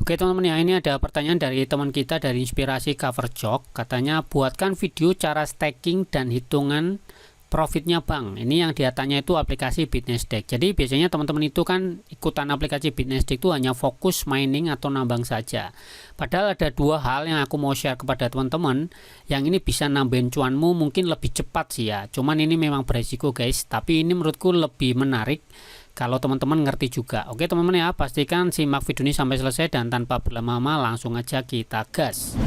Oke teman-teman ya, ini ada pertanyaan dari teman kita dari Inspirasi Cover Jok. Katanya buatkan video cara staking dan hitungan profitnya bang. Ini yang dia tanya itu aplikasi BitNesDAQ. Jadi biasanya teman-teman itu kan ikutan aplikasi BitNesDAQ itu hanya fokus mining atau nambang saja. Padahal ada dua hal yang aku mau share kepada teman-teman. Yang ini bisa nambahin cuanmu mungkin lebih cepat sih ya. Cuman ini memang beresiko guys. Tapi ini menurutku lebih menarik kalau teman-teman ngerti juga. Oke teman-teman ya, pastikan simak video ini sampai selesai dan tanpa berlama-lama langsung aja kita gas.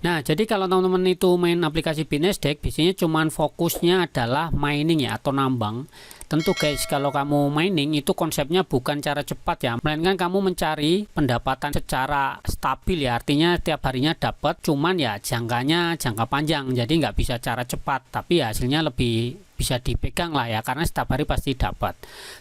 Nah, jadi kalau teman-teman itu main aplikasi BitNesDAQ, biasanya cuman fokusnya adalah mining ya atau nambang. Tentu guys, kalau kamu mining itu konsepnya bukan cara cepat ya, melainkan kamu mencari pendapatan secara stabil ya, artinya tiap harinya dapat, cuman ya jangkanya jangka panjang, jadi nggak bisa cara cepat, tapi ya hasilnya lebih bisa dipegang lah ya, karena setiap hari pasti dapat.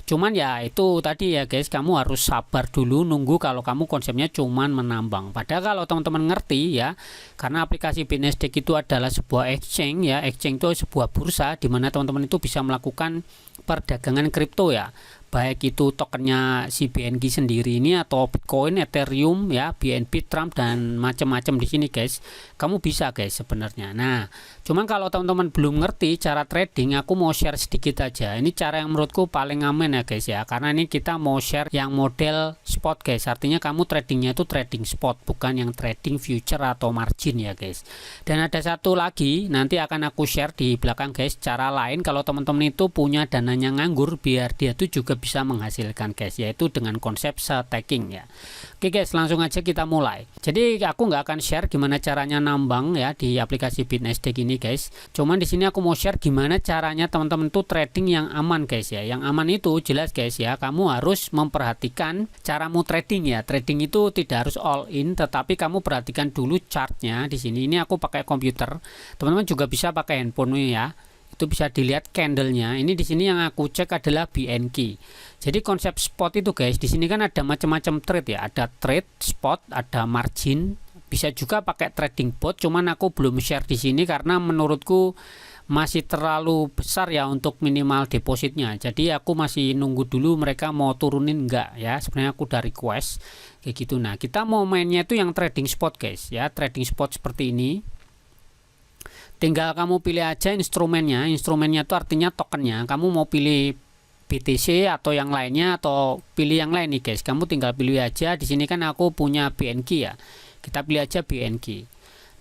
Cuman ya itu tadi ya guys, kamu harus sabar dulu nunggu kalau kamu konsepnya cuman menambang. Padahal kalau teman-teman ngerti ya, karena aplikasi BitNesDAQ itu adalah sebuah exchange ya, exchange itu sebuah bursa di mana teman-teman itu bisa melakukan perdagangan kripto ya, baik itu tokennya si BNB sendiri ini atau Bitcoin, Ethereum ya, BNB, Trump dan macam-macam di sini guys. Kamu bisa guys sebenarnya. Nah, cuman kalau teman-teman belum ngerti cara trading, aku mau share sedikit aja. Ini cara yang menurutku paling aman ya guys ya, karena ini kita mau share yang model spot guys. Artinya kamu tradingnya itu trading spot, bukan yang trading future atau margin ya guys. Dan ada satu lagi nanti akan aku share di belakang guys, cara lain kalau teman-teman itu punya dananya nganggur biar dia tuh juga bisa menghasilkan guys, yaitu dengan konsep staking ya. Oke guys, langsung aja kita mulai. Jadi aku nggak akan share gimana caranya nambang ya di aplikasi BitNesDAQ ini guys. Cuman di sini aku mau share gimana caranya teman-teman tuh trading yang aman guys ya. Yang aman itu jelas guys ya, kamu harus memperhatikan caramu trading ya. Trading itu tidak harus all in, tetapi kamu perhatikan dulu chartnya di sini. Ini aku pakai komputer. Teman-teman juga bisa pakai handphone ya. Itu bisa dilihat candlenya. Ini di sini yang aku cek adalah BNK. Jadi konsep spot itu guys, di sini kan ada macam-macam trade ya. Ada trade spot, ada margin. Bisa juga pakai trading bot. Cuman aku belum share di sini karena menurutku masih terlalu besar ya untuk minimal depositnya. Jadi aku masih nunggu dulu mereka mau turunin enggak ya. Sebenarnya aku udah request kayak gitu. Nah, kita mau mainnya itu yang trading spot guys ya. Trading spot seperti ini. Tinggal kamu pilih aja instrumennya. Instrumennya itu artinya tokennya. Kamu mau pilih BTC atau yang lainnya atau pilih yang lain nih guys. Kamu tinggal pilih aja. Di sini kan aku punya BNK ya. Kita pilih aja BNK.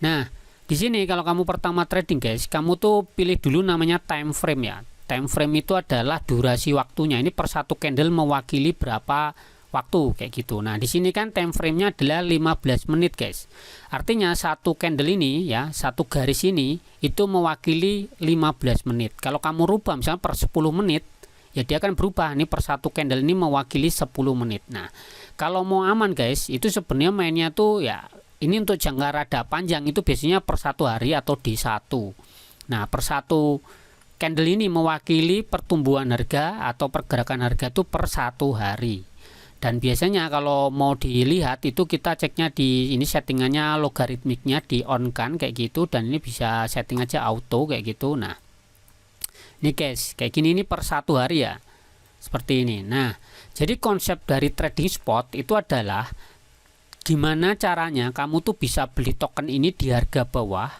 Nah, di sini kalau kamu pertama trading guys, kamu tuh pilih dulu namanya time frame ya. Time frame itu adalah durasi waktunya. Ini per satu candle mewakili berapa waktu kayak gitu. Nah, di sini kan time frame-nya adalah 15 menit, guys. Artinya satu candle ini ya, satu garis ini itu mewakili 15 menit. Kalau kamu rubah misalnya per 10 menit, ya dia akan berubah. Ini per satu candle ini mewakili 10 menit. Nah, kalau mau aman, guys, itu sebenarnya mainnya tuh ya ini untuk jangka rada panjang itu biasanya per satu hari atau D1. Nah, per satu candle ini mewakili pertumbuhan harga atau pergerakan harga itu per satu hari. Dan biasanya kalau mau dilihat itu kita ceknya di ini settingannya logaritmiknya di on kan kayak gitu, dan ini bisa setting aja auto kayak gitu. Nah, ini guys kayak gini, ini per satu hari ya seperti ini. Nah, jadi konsep dari trading spot itu adalah gimana caranya kamu tuh bisa beli token ini di harga bawah,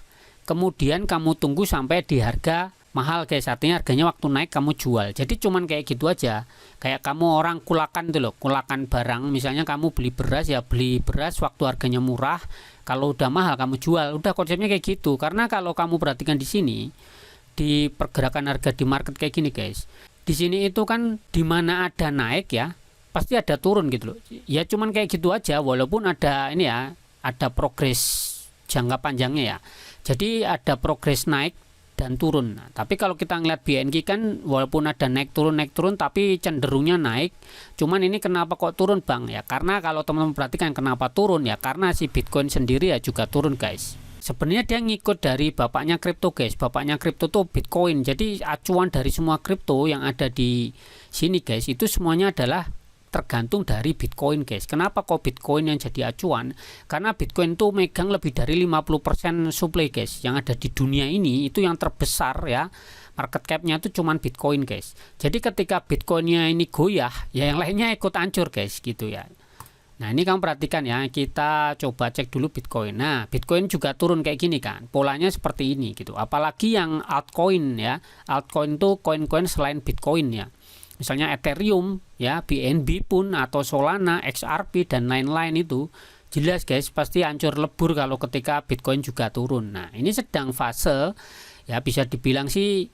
kemudian kamu tunggu sampai di harga mahal guys, artinya harganya waktu naik kamu jual. Jadi cuman kayak gitu aja, kayak kamu orang kulakan tuh loh, kulakan barang. Misalnya kamu beli beras ya, beli beras waktu harganya murah, kalau udah mahal kamu jual. Udah konsepnya kayak gitu. Karena kalau kamu perhatikan di sini di pergerakan harga di market kayak gini guys, di sini itu kan dimana ada naik ya pasti ada turun gitu loh ya. Cuman kayak gitu aja, walaupun ada ini ya, ada progres jangka panjangnya ya. Jadi ada progres naik dan turun. Nah, tapi kalau kita ngeliat BNK kan walaupun ada naik turun tapi cenderungnya naik. Cuman ini kenapa kok turun bang ya, karena kalau teman-teman perhatikan kenapa turun ya, karena si Bitcoin sendiri ya juga turun guys. Sebenarnya dia ngikut dari bapaknya kripto guys. Bapaknya kripto tuh Bitcoin. Jadi acuan dari semua kripto yang ada di sini guys itu semuanya adalah tergantung dari Bitcoin guys. Kenapa kok Bitcoin yang jadi acuan? Karena Bitcoin tuh megang lebih dari 50% supply guys yang ada di dunia ini. Itu yang terbesar ya, market capnya itu cuman Bitcoin guys. Jadi ketika Bitcoinnya ini goyah ya, yang lainnya ikut hancur guys gitu ya. Nah, ini kamu perhatikan ya, kita coba cek dulu Bitcoin. Nah, Bitcoin juga turun kayak gini kan, polanya seperti ini gitu. Apalagi yang altcoin ya, altcoin itu koin-koin selain Bitcoin ya. Misalnya Ethereum ya, BNB pun atau Solana, XRP dan lain-lain itu jelas guys pasti hancur lebur kalau ketika Bitcoin juga turun. Nah, ini sedang fase ya, bisa dibilang sih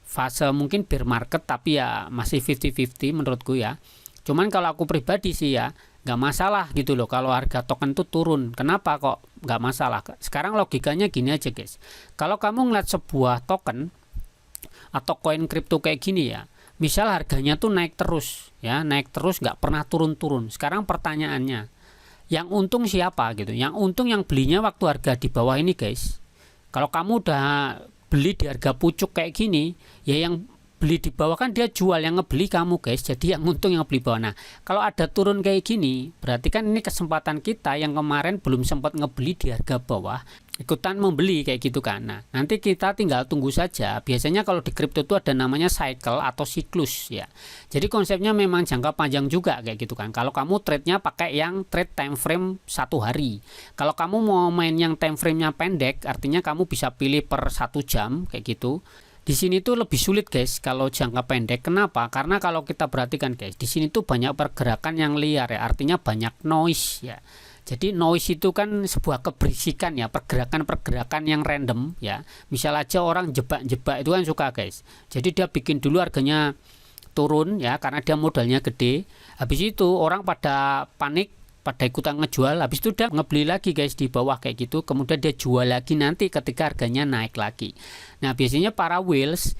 fase mungkin bear market, tapi ya masih 50-50 menurutku ya. Cuman kalau aku pribadi sih ya nggak masalah gitu loh kalau harga token itu turun. Kenapa kok nggak masalah? Sekarang logikanya gini aja guys, kalau kamu ngeliat sebuah token atau koin kripto kayak gini ya, misal harganya tuh naik terus ya, naik terus nggak pernah turun-turun. Sekarang pertanyaannya, yang untung siapa gitu? Yang untung yang belinya waktu harga di bawah ini guys. Kalau kamu udah beli di harga pucuk kayak gini ya, yang beli di bawah kan dia jual, yang ngebeli kamu guys, jadi yang untung yang beli bawah. Nah, kalau ada turun kayak gini berarti kan ini kesempatan kita yang kemarin belum sempat ngebeli di harga bawah ikutan membeli kayak gitu kan. Nah, nanti kita tinggal tunggu saja. Biasanya kalau di kripto itu ada namanya cycle atau siklus ya, jadi konsepnya memang jangka panjang juga kayak gitu kan. Kalau kamu trade-nya pakai yang trade time frame 1 hari, kalau kamu mau main yang time frame-nya pendek artinya kamu bisa pilih per 1 jam kayak gitu. Di sini tuh lebih sulit guys kalau jangka pendek. Kenapa? Karena kalau kita perhatikan guys, di sini tuh banyak pergerakan yang liar ya, artinya banyak noise ya. Jadi noise itu kan sebuah keberisikan ya, pergerakan-pergerakan yang random ya. Misal aja orang jebak-jebak itu kan suka guys. Jadi dia bikin dulu harganya turun ya karena dia modalnya gede. Habis itu orang pada panik, pada ikutan ngejual, habis itu dia ngebeli lagi guys di bawah kayak gitu, kemudian dia jual lagi nanti ketika harganya naik lagi. Nah, biasanya para whales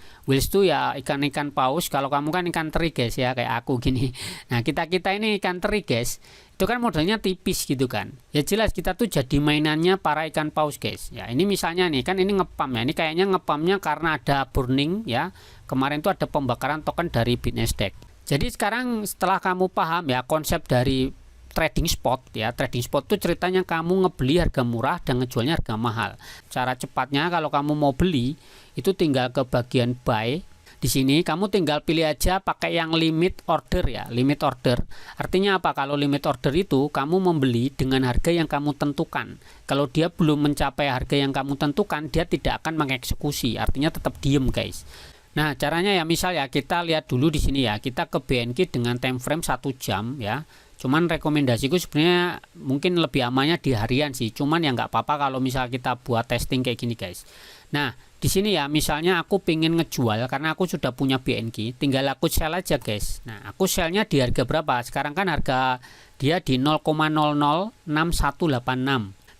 tuh ya ikan-ikan paus. Kalau kamu kan ikan teri guys ya, kayak aku gini. Nah, kita ini ikan teri guys, itu kan modalnya tipis gitu kan. Ya jelas kita tuh jadi mainannya para ikan paus guys. Ya ini misalnya nih kan, ini ngepam ya, ini kayaknya ngepamnya karena ada burning ya. Kemarin tuh ada pembakaran token dari BitNasdaq. Jadi sekarang setelah kamu paham ya konsep dari trading spot ya, trading spot itu ceritanya kamu ngebeli harga murah dan ngejualnya harga mahal. Cara cepatnya kalau kamu mau beli itu tinggal ke bagian buy. Di sini kamu tinggal pilih aja pakai yang limit order ya, limit order. Artinya apa? Kalau limit order itu kamu membeli dengan harga yang kamu tentukan. Kalau dia belum mencapai harga yang kamu tentukan, dia tidak akan mengeksekusi. Artinya tetap diem guys. Nah, caranya ya misal ya kita lihat dulu di sini ya, kita ke BNK dengan time frame 1 jam ya. Cuman rekomendasiku sebenarnya mungkin lebih amannya di harian sih. Cuman ya nggak apa-apa kalau misal kita buat testing kayak gini guys. Nah, di sini ya misalnya aku pengen ngejual karena aku sudah punya BNK, tinggal aku sell aja guys. Nah, aku sellnya di harga berapa? Sekarang kan harga dia di 0,006186.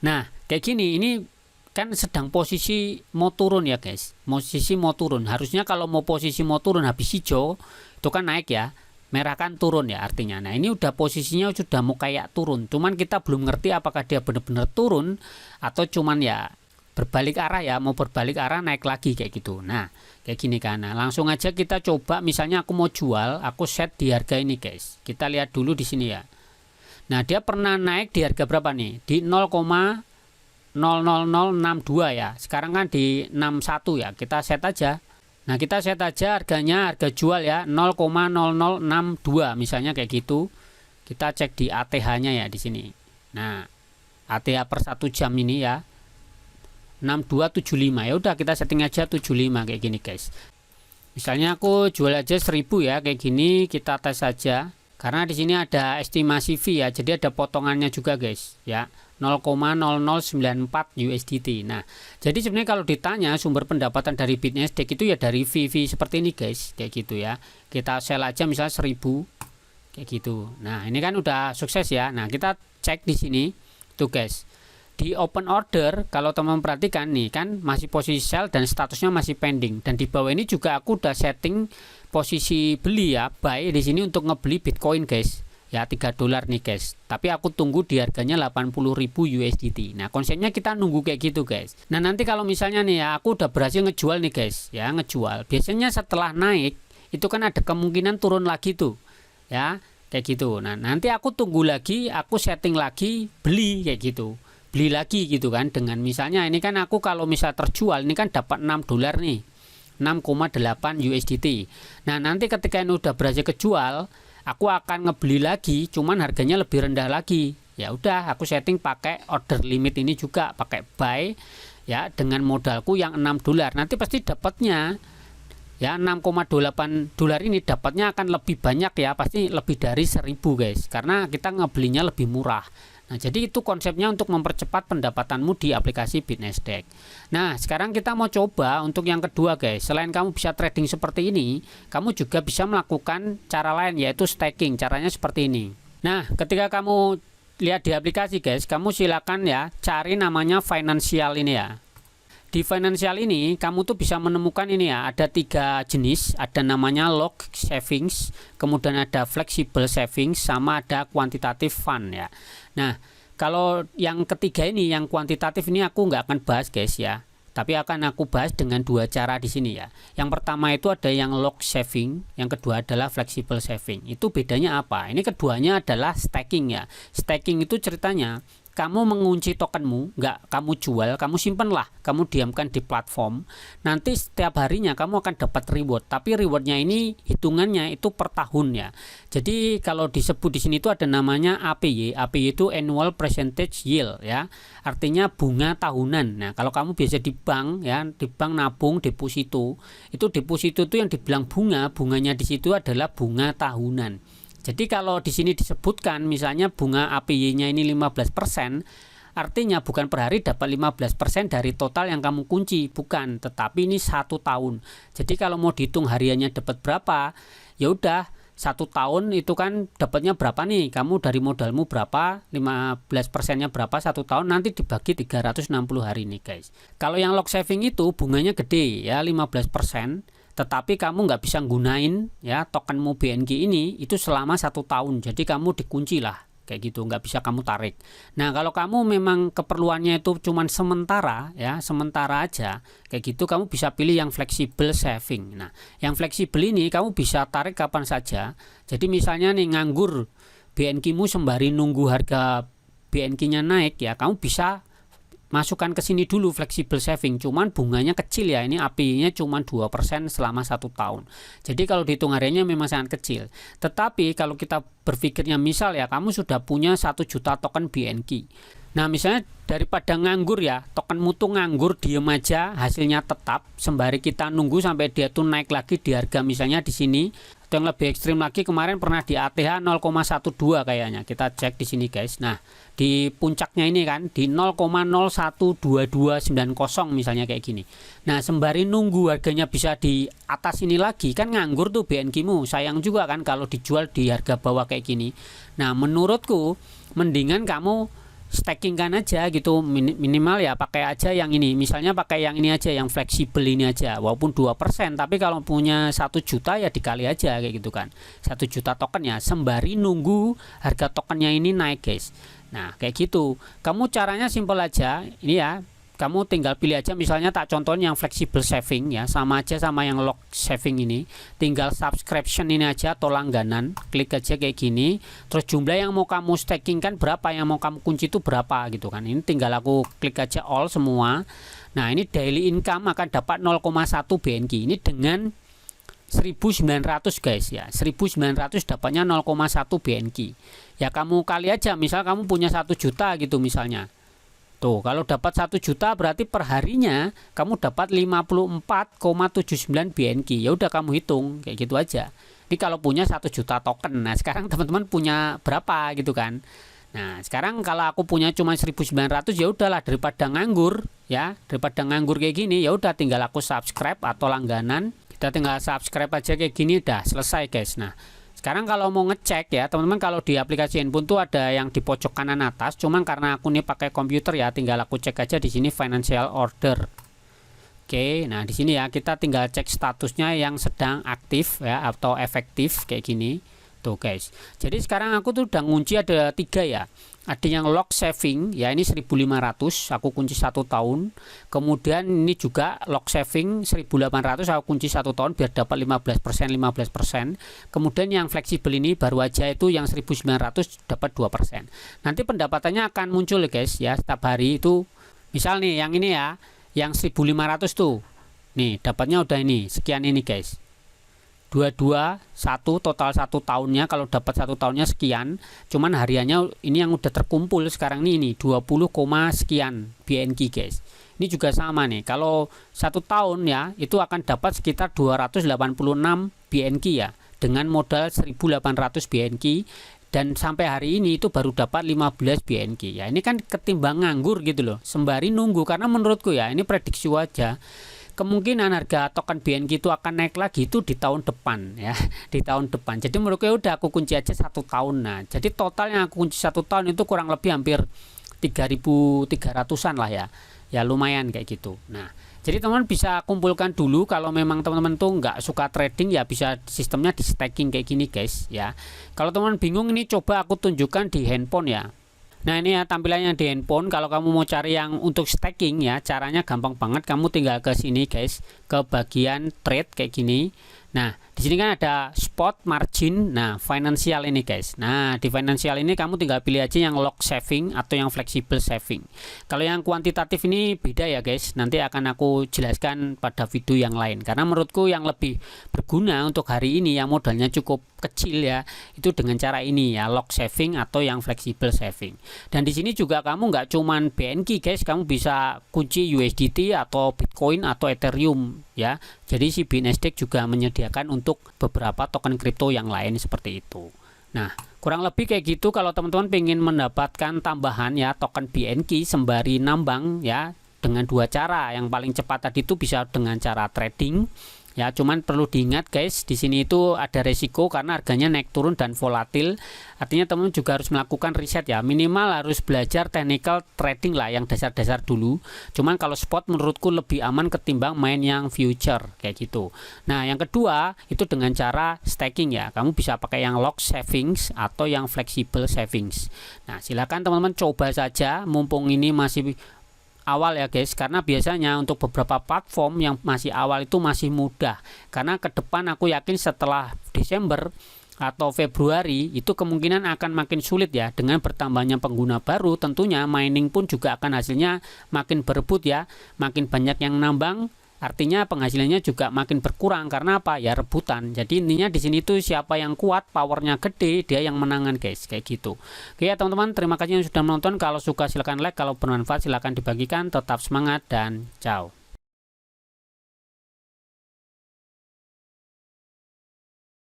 Nah, kayak gini ini kan sedang posisi mau turun ya guys. Posisi mau turun. Harusnya kalau mau posisi mau turun habis hijau itu kan naik ya. Merah kan turun ya artinya. Nah, ini udah posisinya sudah mau kayak turun. Cuman kita belum ngerti apakah dia benar-benar turun atau cuman ya berbalik arah ya, mau berbalik arah naik lagi kayak gitu. Nah, kayak gini kan. Nah, langsung aja kita coba misalnya aku mau jual, aku set di harga ini guys. Kita lihat dulu di sini ya. Nah, dia pernah naik di harga berapa nih? Di 0,00062 ya. Sekarang kan di 61 ya. Kita set aja. Nah, kita set aja harganya, harga jual ya 0,0062 misalnya kayak gitu. Kita cek di ATH-nya ya di sini. Nah, ATH per 1 jam ini ya 6275. Ya udah kita setting aja 75 kayak gini guys. Misalnya aku jual aja 1000 ya kayak gini, kita tes saja. Karena di sini ada estimasi fee ya, jadi ada potongannya juga guys ya, 0,0094 USDT. Nah, jadi sebenarnya kalau ditanya sumber pendapatan dari BitNasdaq itu ya dari fee seperti ini guys, kayak gitu ya. Kita sell aja misalnya 1000 kayak gitu. Nah, ini kan udah sukses ya. Nah, kita cek di sini tuh guys. Di open order kalau teman perhatikan nih kan masih posisi sell dan statusnya masih pending, dan di bawah ini juga aku udah setting posisi beli ya, buy di sini untuk ngebeli Bitcoin guys. Ya $3 nih guys. Tapi aku tunggu di harganya 80.000 USDT. Nah, konsepnya kita nunggu kayak gitu guys. Nah, nanti kalau misalnya nih ya aku udah berhasil ngejual nih guys, ya ngejual. Biasanya setelah naik itu kan ada kemungkinan turun lagi tuh. Ya, kayak gitu. Nah, nanti aku tunggu lagi, aku setting lagi beli kayak gitu. Beli lagi gitu kan, dengan misalnya ini kan aku kalau misal terjual ini kan dapat $6 nih, 6,8 USDT. Nah, nanti ketika ini udah berhasil kejual, aku akan ngebeli lagi, cuman harganya lebih rendah lagi. Ya udah, aku setting pakai order limit ini juga, pakai buy ya dengan modalku yang $6. Nanti pasti dapatnya ya $6,28 ini dapatnya akan lebih banyak ya, pasti lebih dari 1000 guys, karena kita ngebelinya lebih murah. Nah, jadi itu konsepnya untuk mempercepat pendapatanmu di aplikasi BitNasdaq. Nah, sekarang kita mau coba untuk yang kedua guys. Selain kamu bisa trading seperti ini, kamu juga bisa melakukan cara lain, yaitu staking. Caranya seperti ini. Nah, ketika kamu lihat di aplikasi guys, kamu silakan ya cari namanya financial ini ya. Di financial ini kamu tuh bisa menemukan ini ya, ada 3 jenis, ada namanya log savings, kemudian ada flexible savings, sama ada quantitative fund ya. Nah, kalau yang ketiga ini, yang kuantitatif ini aku nggak akan bahas guys ya, tapi akan aku bahas dengan 2 cara di sini ya. Yang pertama itu ada yang log saving, yang kedua adalah flexible saving. Itu bedanya apa? Ini keduanya adalah staking ya. Staking itu ceritanya kamu mengunci tokenmu, nggak kamu jual, kamu simpenlah, kamu diamkan di platform. Nanti setiap harinya kamu akan dapat reward, tapi rewardnya ini hitungannya itu per tahun ya. Jadi kalau disebut di sini itu ada namanya APY. APY itu annual percentage yield ya, artinya bunga tahunan. Nah, kalau kamu biasa di bank ya, di bank nabung deposito, itu deposito itu yang dibilang bunganya di situ adalah bunga tahunan. Jadi kalau di sini disebutkan misalnya bunga APY-nya ini 15%, artinya bukan per hari dapat 15% dari total yang kamu kunci, bukan, tetapi ini 1 tahun. Jadi kalau mau dihitung hariannya dapat berapa, ya udah 1 tahun itu kan dapatnya berapa nih? Kamu dari modalmu berapa, 15%-nya berapa 1 tahun, nanti dibagi 360 hari nih guys. Kalau yang log saving itu bunganya gede ya, 15%. Tetapi kamu nggak bisa gunain ya tokenmu BNG ini itu selama 1 tahun. Jadi kamu dikunci lah kayak gitu, nggak bisa kamu tarik. Nah, kalau kamu memang keperluannya itu cuman sementara ya, sementara aja kayak gitu, kamu bisa pilih yang flexible saving. Nah, yang fleksibel ini kamu bisa tarik kapan saja. Jadi misalnya nih nganggur BNG-mu sembari nunggu harga BNG-nya naik ya, kamu bisa masukkan ke sini dulu flexible saving, cuman bunganya kecil ya, ini APY-nya cuma 2% selama 1 tahun. Jadi kalau dihitung harinya memang sangat kecil. Tetapi kalau kita berpikirnya misal ya, kamu sudah punya 1 juta token BNG. Nah, misalnya daripada nganggur ya, token mutu nganggur diem aja, hasilnya tetap sembari kita nunggu sampai dia tuh naik lagi di harga misalnya di sini. Atau yang lebih ekstrim lagi kemarin pernah di ATH 0,12 kayaknya. Kita cek di sini guys. Nah, di puncaknya ini kan di 0,012290 misalnya kayak gini. Nah, sembari nunggu harganya bisa di atas ini lagi, kan nganggur tuh BNG-mu. Sayang juga kan kalau dijual di harga bawah kayak gini. Nah, menurutku mendingan kamu stackingkan aja gitu, minimal ya pakai aja yang ini, misalnya pakai yang ini aja, yang fleksibel ini aja, walaupun 2%, tapi kalau punya 1 juta ya dikali aja kayak gitu kan, 1 juta token ya, sembari nunggu harga tokennya ini naik guys. Nah kayak gitu, kamu caranya simpel aja ini ya, kamu tinggal pilih aja, misalnya tak contohin yang flexible saving ya, sama aja sama yang log saving ini, tinggal subscription ini aja atau langganan, klik aja kayak gini, terus jumlah yang mau kamu staking kan berapa, yang mau kamu kunci itu berapa gitu kan. Ini tinggal aku klik aja all semua. Nah, ini daily income akan dapat 0,1 BNG ini dengan 1900 guys ya, 1900 dapatnya 0,1 BNG ya. Kamu kali aja, misal kamu punya 1 juta gitu misalnya. Tuh, kalau dapat 1 juta berarti per harinya kamu dapat 54,79 BNG. Ya udah kamu hitung kayak gitu aja. Ini kalau punya 1 juta token. Nah, sekarang teman-teman punya berapa gitu kan. Nah, sekarang kalau aku punya cuma 1900 ya udahlah, daripada nganggur ya, daripada nganggur kayak gini, ya udah tinggal aku subscribe atau langganan. Kita tinggal subscribe aja kayak gini, udah selesai guys. Nah, sekarang kalau mau ngecek ya teman-teman, kalau di aplikasi handphone tuh ada yang di pojok kanan atas, cuman karena aku nih pakai komputer ya, tinggal aku cek aja di sini financial order. Oke, nah di sini ya kita tinggal cek statusnya yang sedang aktif ya atau efektif kayak gini. Tuh guys, jadi sekarang aku tuh udah ngunci ada 3 ya. Ada yang log saving ya, ini 1500 aku kunci 1 tahun. Kemudian ini juga log saving 1800 aku kunci 1 tahun biar dapat 15%. Kemudian yang fleksibel ini baru aja itu yang 1900 dapat 2%. Nanti pendapatannya akan muncul guys ya setiap hari itu. Misal nih yang ini ya, yang 1500 tuh. Nih, dapatnya udah ini, sekian ini guys. 221 total 1 tahunnya, kalau dapat 1 tahunnya sekian, cuman hariannya ini yang udah terkumpul sekarang ini 20, sekian BNQ guys. Ini juga sama nih, kalau 1 tahun ya itu akan dapat sekitar 286 BNQ ya, dengan modal 1800 BNQ, dan sampai hari ini itu baru dapat 15 BNQ ya. Ini kan ketimbang nganggur gitu loh, sembari nunggu, karena menurutku ya ini prediksi aja, kemungkinan harga token BNQ itu akan naik lagi itu di tahun depan ya, di tahun depan. Jadi menurutku udah aku kunci aja 1 tahun. Nah, jadi total yang aku kunci 1 tahun itu kurang lebih hampir 3.300-an lah ya. Ya lumayan kayak gitu. Nah, jadi teman-teman bisa kumpulkan dulu. Kalau memang teman-teman tuh nggak suka trading ya bisa sistemnya di staking kayak gini guys ya. Kalau teman-teman bingung, ini coba aku tunjukkan di handphone ya. Nah, ini ya tampilannya di handphone. Kalau kamu mau cari yang untuk staking ya, caranya gampang banget. Kamu tinggal ke sini guys, ke bagian trade kayak gini. Nah, di sini kan ada spot, margin, nah financial ini guys. Nah, di financial ini kamu tinggal pilih aja yang lock saving atau yang flexible saving. Kalau yang kuantitatif ini beda ya guys. Nanti akan aku jelaskan pada video yang lain. Karena menurutku yang lebih berguna untuk hari ini yang modalnya cukup kecil ya, itu dengan cara ini ya, lock saving atau yang flexible saving. Dan di sini juga kamu nggak cuman BNQ guys, kamu bisa kunci USDT atau Bitcoin atau Ethereum ya. Jadi si BNSDEX juga menyediakan untuk beberapa token kripto yang lain seperti itu. Nah, kurang lebih kayak gitu. Kalau teman-teman pengen mendapatkan tambahan ya token BNQ sembari nambang ya, dengan 2 cara. Yang paling cepat tadi itu bisa dengan cara trading. Ya, cuman perlu diingat guys, di sini itu ada resiko karena harganya naik turun dan volatil. Artinya teman-teman juga harus melakukan riset ya, minimal harus belajar technical trading lah yang dasar-dasar dulu. Cuman kalau spot menurutku lebih aman ketimbang main yang future kayak gitu. Nah, yang kedua itu dengan cara staking ya. Kamu bisa pakai yang lock savings atau yang flexible savings. Nah, silakan teman-teman coba saja mumpung ini masih awal ya guys, karena biasanya untuk beberapa platform yang masih awal itu masih mudah, karena ke depan aku yakin setelah Desember atau Februari itu kemungkinan akan makin sulit ya, dengan bertambahnya pengguna baru. Tentunya mining pun juga akan hasilnya makin berebut ya, makin banyak yang nambang, artinya penghasilannya juga makin berkurang. Karena apa ya, rebutan. Jadi intinya di sini tuh siapa yang kuat, powernya gede, dia yang menangan guys, kayak gitu. Oke ya teman-teman, terima kasih yang sudah menonton. Kalau suka silahkan like, kalau bermanfaat silahkan dibagikan. Tetap semangat dan ciao.